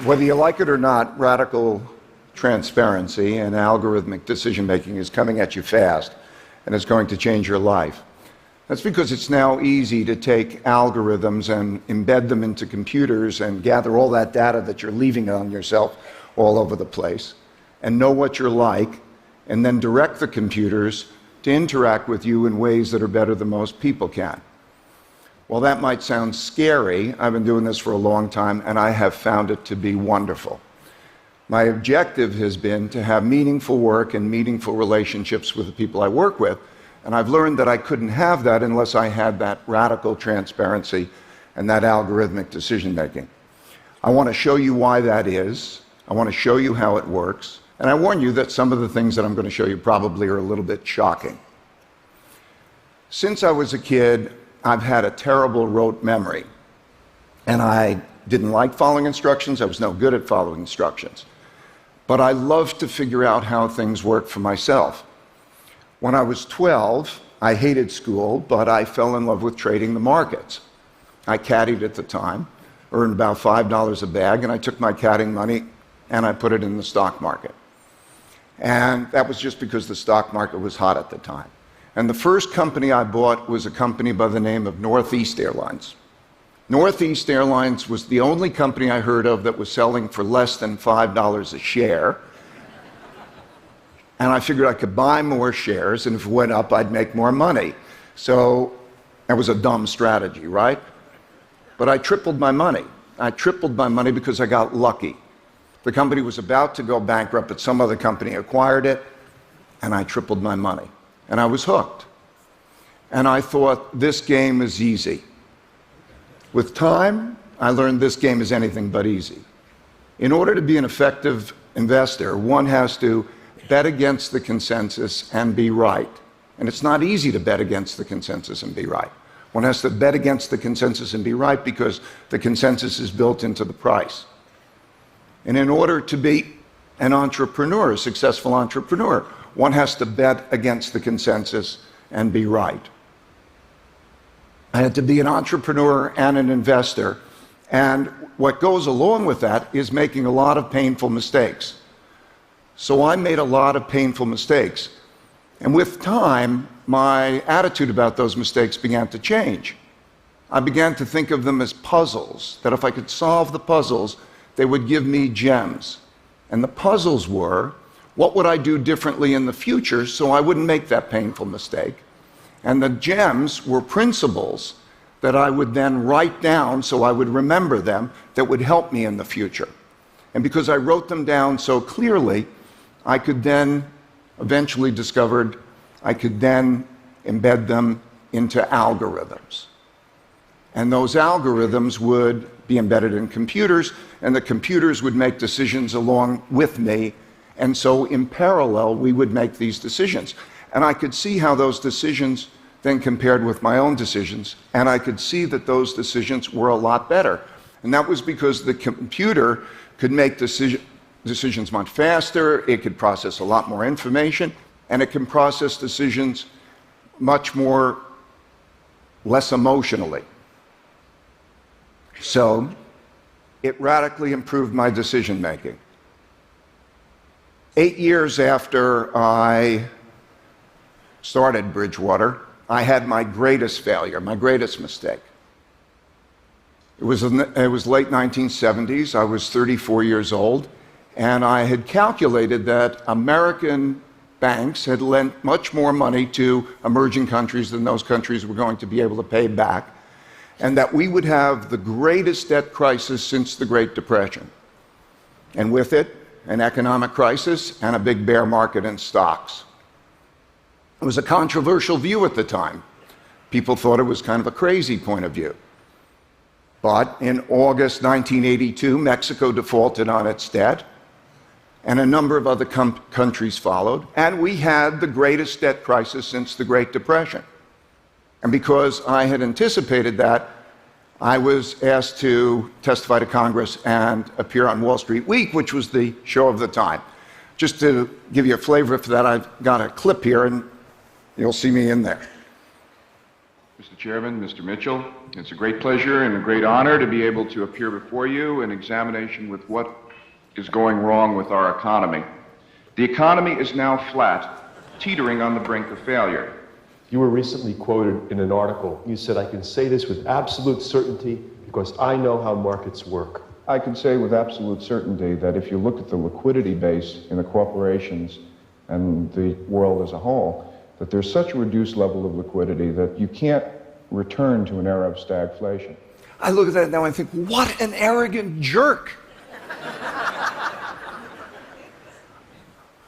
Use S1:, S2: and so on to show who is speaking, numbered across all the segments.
S1: Whether you like it or not, radical transparency and algorithmic decision-making is coming at you fast, and it's going to change your life. That's because it's now easy to take algorithms and embed them into computers and gather all that data that you're leaving on yourself all over the place, and know what you're like, and then direct the computers to interact with you in ways that are better than most people can. Well, that might sound scary. I've been doing this for a long time, and I have found it to be wonderful. My objective has been to have meaningful work and meaningful relationships with the people I work with, and I've learned that I couldn't have that unless I had that radical transparency and that algorithmic decision-making. I want to show you why that is. I want to show you how it works, and I warn you that some of the things that I'm going to show you probably are a little bit shocking. Since I was a kid, I've had a terrible rote memory, and I didn't like following instructions. I was no good at following instructions. But I loved to figure out how things worked for myself. When I was 12, I hated school, but I fell in love with trading the markets. I caddied at the time, earned about $5 a bag, and I took my caddying money and I put it in the stock market. And that was just because the stock market was hot at the time. And the first company I bought was a company by the name of Northeast Airlines. Northeast Airlines was the only company I heard of that was selling for less than $5 a share. And I figured I could buy more shares, and if it went up, I'd make more money. So that was a dumb strategy, right? But I tripled my money. I tripled my money because I got lucky. The company was about to go bankrupt, but some other company acquired it, and I tripled my money. And I was hooked. And I thought, this game is easy. With time, I learned this game is anything but easy. In order to be an effective investor, one has to bet against the consensus and be right. And it's not easy to bet against the consensus and be right. One has to bet against the consensus and be right because the consensus is built into the price. And in order to be an entrepreneur, a successful entrepreneur, one has to bet against the consensus and be right. I had to be an entrepreneur and an investor, and what goes along with that is making a lot of painful mistakes. So I made a lot of painful mistakes, and with time, my attitude about those mistakes began to change. I began to think of them as puzzles, that if I could solve the puzzles, they would give me gems. And the puzzles were, what would I do differently in the future so I wouldn't make that painful mistake? And the gems were principles that I would then write down so I would remember them that would help me in the future. And because I wrote them down so clearly, I could then eventually discovered I could then embed them into algorithms. And those algorithms would be embedded in computers, and the computers would make decisions along with me. And so in parallel, we would make these decisions. And I could see how those decisions then compared with my own decisions, and I could see that those decisions were a lot better. And that was because the computer could make decisions much faster, it could process a lot more information, and it can process decisions much more less emotionally. So it radically improved my decision making. 8 years after I started Bridgewater, I had my greatest failure, my greatest mistake. It was late 1970s, I was 34 years old, and I had calculated that American banks had lent much more money to emerging countries than those countries were going to be able to pay back, and that we would have the greatest debt crisis since the Great Depression. And with it, an economic crisis and a big bear market in stocks. It was a controversial view at the time. People thought it was kind of a crazy point of view. But in August 1982, Mexico defaulted on its debt, and a number of other countries followed, and we had the greatest debt crisis since the Great Depression. And because I had anticipated that, I was asked to testify to Congress and appear on Wall Street Week, which was the show of the time. Just to give you a flavor for that, I've got a clip here, and you'll see me in there.
S2: Mr. Chairman, Mr. Mitchell, it's a great pleasure and a great honor to be able to appear before you in examination with what is going wrong with our economy. The economy is now flat, teetering on the brink of failure.
S3: You were recently quoted in an article. You said, "I can say this with absolute certainty because I know how markets work."
S4: I can say with absolute certainty that if you look at the liquidity base in the corporations and the world as a whole, that there's such a reduced level of liquidity that you can't return to an era of stagflation.
S1: I look at that now and think, what an arrogant jerk.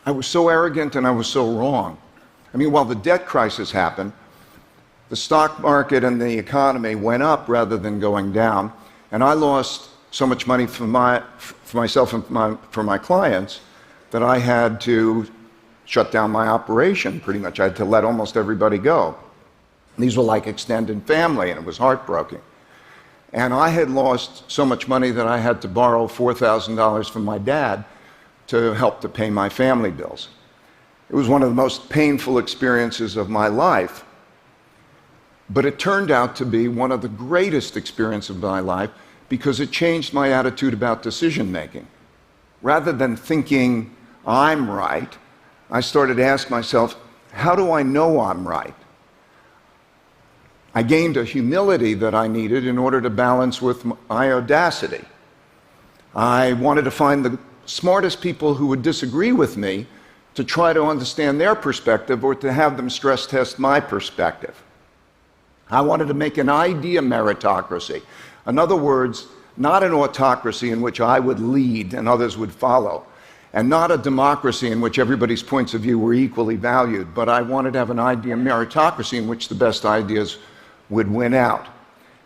S1: I was so arrogant and I was so wrong. I mean, while the debt crisis happened, the stock market and the economy went up rather than going down, and I lost so much money for myself and for my clients that I had to shut down my operation, pretty much. I had to let almost everybody go. These were like extended family, and it was heartbreaking. And I had lost so much money that I had to borrow $4,000 from my dad to help to pay my family bills. It was one of the most painful experiences of my life, but it turned out to be one of the greatest experiences of my life because it changed my attitude about decision making. Rather than thinking I'm right, I started to ask myself, how do I know I'm right? I gained a humility that I needed in order to balance with my audacity. I wanted to find the smartest people who would disagree with me to try to understand their perspective or to have them stress test my perspective. I wanted to make an idea meritocracy. In other words, not an autocracy in which I would lead and others would follow, and not a democracy in which everybody's points of view were equally valued, but I wanted to have an idea meritocracy in which the best ideas would win out.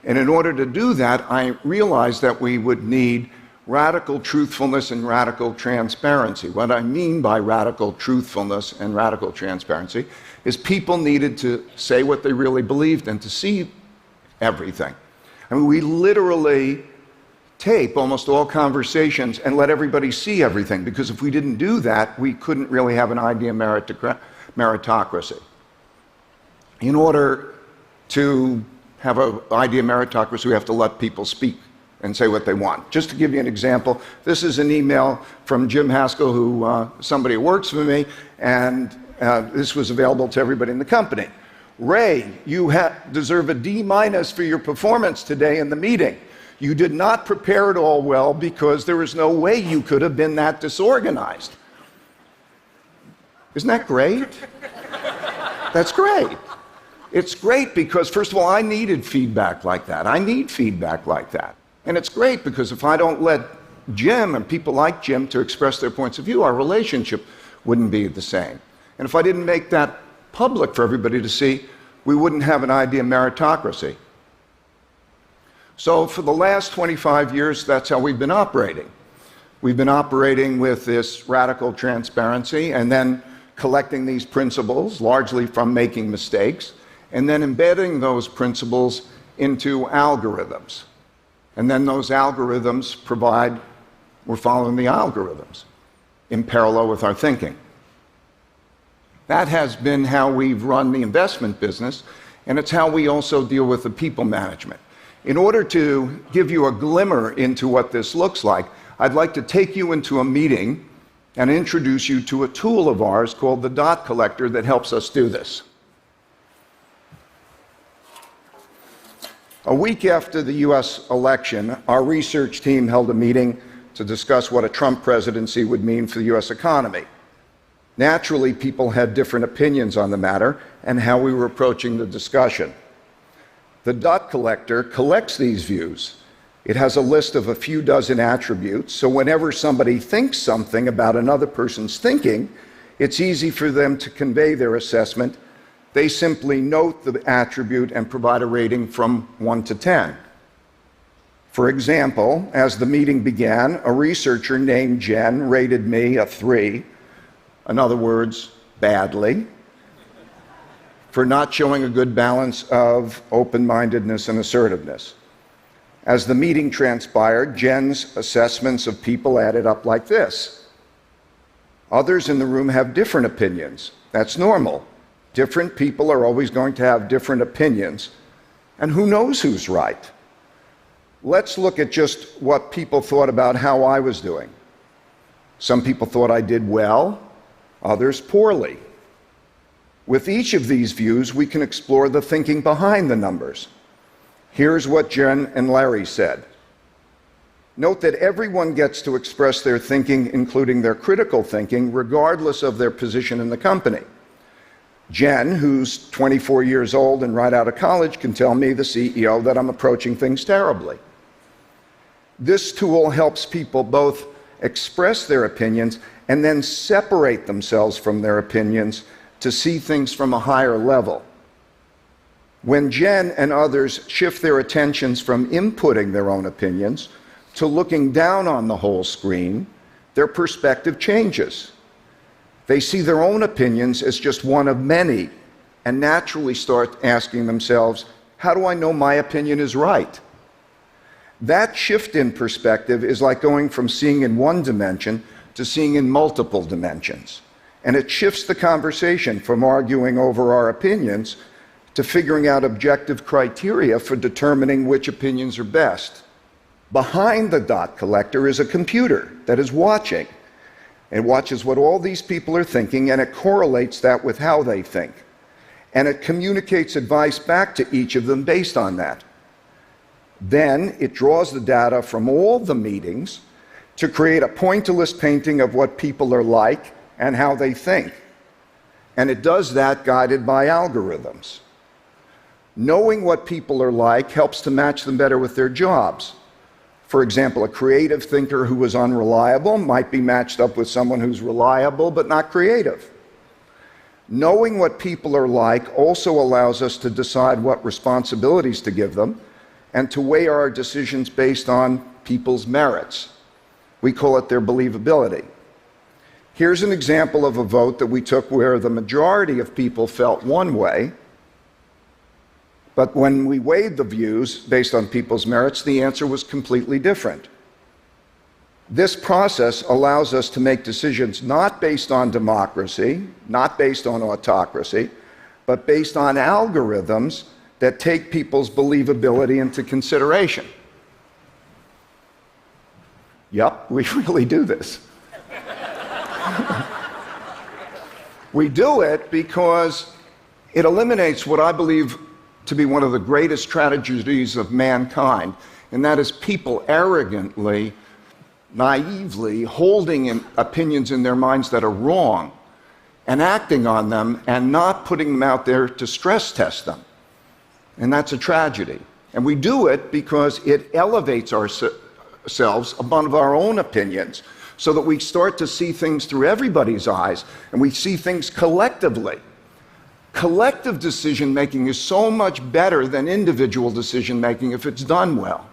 S1: And in order to do that, I realized that we would need radical truthfulness and radical transparency. What I mean by radical truthfulness and radical transparency is people needed to say what they really believed and to see everything. I mean, we literally tape almost all conversations and let everybody see everything, because if we didn't do that, we couldn't really have an idea meritocracy. In order to have an idea meritocracy, we have to let people speak and say what they want. Just to give you an example, this is an email from Jim Haskell, who somebody who works for me, and this was available to everybody in the company. Ray, you deserve a D- for your performance today in the meeting. You did not prepare it all well because there is no way you could have been that disorganized. Isn't that great? That's great. It's great because, first of all, I needed feedback like that. I need feedback like that. And it's great because if I don't let Jim and people like Jim to express their points of view, our relationship wouldn't be the same. And if I didn't make that public for everybody to see, we wouldn't have an idea meritocracy. So for the last 25 years, that's how we've been operating. We've been operating with this radical transparency and then collecting these principles, largely from making mistakes, and then embedding those principles into algorithms. And then those algorithms we're following the algorithms in parallel with our thinking. That has been how we've run the investment business, and it's how we also deal with the people management. In order to give you a glimmer into what this looks like, I'd like to take you into a meeting and introduce you to a tool of ours called the dot collector that helps us do this. A week after the US election, our research team held a meeting to discuss what a Trump presidency would mean for the US economy. Naturally, people had different opinions on the matter and how we were approaching the discussion. The dot collector collects these views. It has a list of a few dozen attributes, so whenever somebody thinks something about another person's thinking, it's easy for them to convey their assessment. They simply note the attribute and provide a rating from 1 to 10. For example, as the meeting began, a researcher named Jen rated me a 3, in other words, badly, for not showing a good balance of open-mindedness and assertiveness. As the meeting transpired, Jen's assessments of people added up like this. Others in the room have different opinions. That's normal. Different people are always going to have different opinions. And who knows who's right? Let's look at just what people thought about how I was doing. Some people thought I did well, others poorly. With each of these views, we can explore the thinking behind the numbers. Here's what Jen and Larry said. Note that everyone gets to express their thinking, including their critical thinking, regardless of their position in the company. Jen, who's 24 years old and right out of college, can tell me, the CEO, that I'm approaching things terribly. This tool helps people both express their opinions and then separate themselves from their opinions to see things from a higher level. When Jen and others shift their attentions from inputting their own opinions to looking down on the whole screen, their perspective changes. They see their own opinions as just one of many and naturally start asking themselves, how do I know my opinion is right? That shift in perspective is like going from seeing in one dimension to seeing in multiple dimensions. And it shifts the conversation from arguing over our opinions to figuring out objective criteria for determining which opinions are best. Behind the dot collector is a computer that is watching. It watches what all these people are thinking, and it correlates that with how they think. And it communicates advice back to each of them based on that. Then it draws the data from all the meetings to create a pointillist painting of what people are like and how they think. And it does that guided by algorithms. Knowing what people are like helps to match them better with their jobs. For example, a creative thinker who is unreliable might be matched up with someone who's reliable but not creative. Knowing what people are like also allows us to decide what responsibilities to give them and to weigh our decisions based on people's merits. We call it their believability. Here's an example of a vote that we took where the majority of people felt one way, but when we weighed the views based on people's merits, the answer was completely different. This process allows us to make decisions not based on democracy, not based on autocracy, but based on algorithms that take people's believability into consideration. Yup, we really do this. We do it because it eliminates what I believe to be one of the greatest tragedies of mankind, and that is people arrogantly, naively holding opinions in their minds that are wrong and acting on them and not putting them out there to stress test them. And that's a tragedy. And we do it because it elevates ourselves above our own opinions so that we start to see things through everybody's eyes and we see things collectively. Collective decision-making is so much better than individual decision-making if it's done well.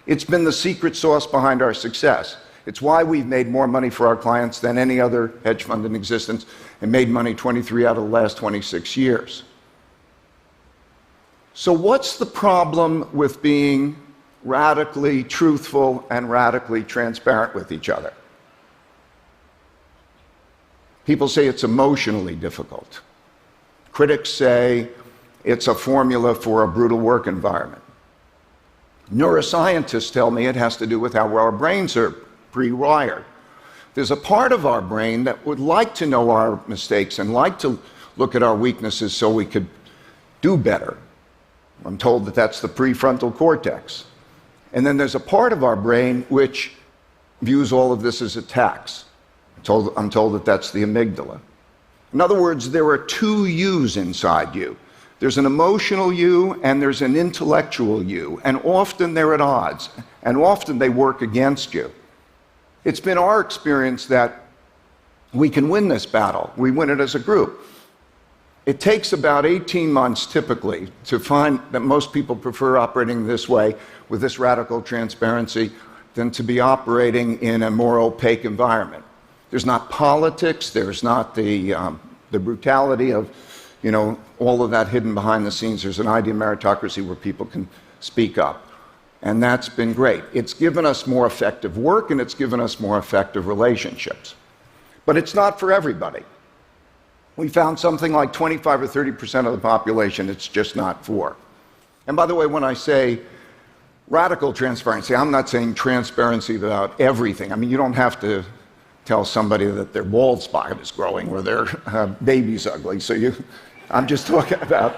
S1: It's been the secret sauce behind our success. It's why we've made more money for our clients than any other hedge fund in existence and made money 23 out of the last 26 years. So what's the problem with being radically truthful and radically transparent with each other? People say it's emotionally difficult. Critics say it's a formula for a brutal work environment. Neuroscientists tell me it has to do with how our brains are pre-wired. There's a part of our brain that would like to know our mistakes and like to look at our weaknesses so we could do better. I'm told that that's the prefrontal cortex. And then there's a part of our brain which views all of this as attacks. I'm told that that's the amygdala. In other words, there are two yous inside you. There's an emotional you and there's an intellectual you, and often they're at odds, and often they work against you. It's been our experience that we can win this battle. We win it as a group. It takes about 18 months typically to find that most people prefer operating this way with this radical transparency than to be operating in a more opaque environment. There's not politics, there's not the brutality of, all of that hidden behind the scenes. There's an idea of meritocracy where people can speak up. And that's been great. It's given us more effective work and it's given us more effective relationships. But it's not for everybody. We found something like 25 or 30% of the population it's just not for. And by the way, when I say radical transparency, I'm not saying transparency about everything. I mean, you don't have to tell somebody that their bald spot is growing or their baby's ugly. I'm just talking about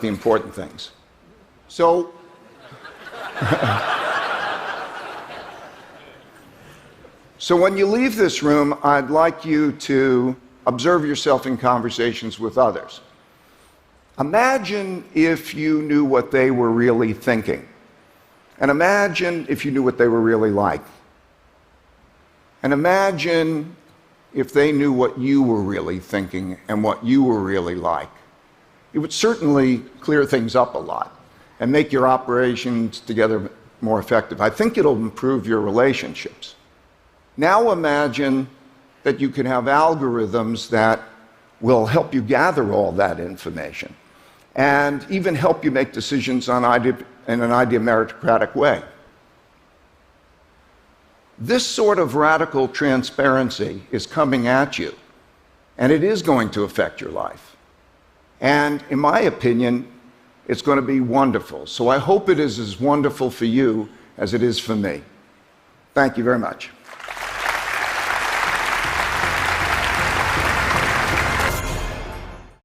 S1: the important things. So, so when you leave this room, I'd like you to observe yourself in conversations with others. Imagine if you knew what they were really thinking. And imagine if you knew what they were really like. And imagine if they knew what you were really thinking and what you were really like. It would certainly clear things up a lot and make your operations together more effective. I think it'll improve your relationships. Now imagine that you can have algorithms that will help you gather all that information and even help you make decisions in an idea meritocratic way. This sort of radical transparency is coming at you, and it is going to affect your life. And in my opinion, it's going to be wonderful. So I hope it is as wonderful for you as it is for me. Thank you very much.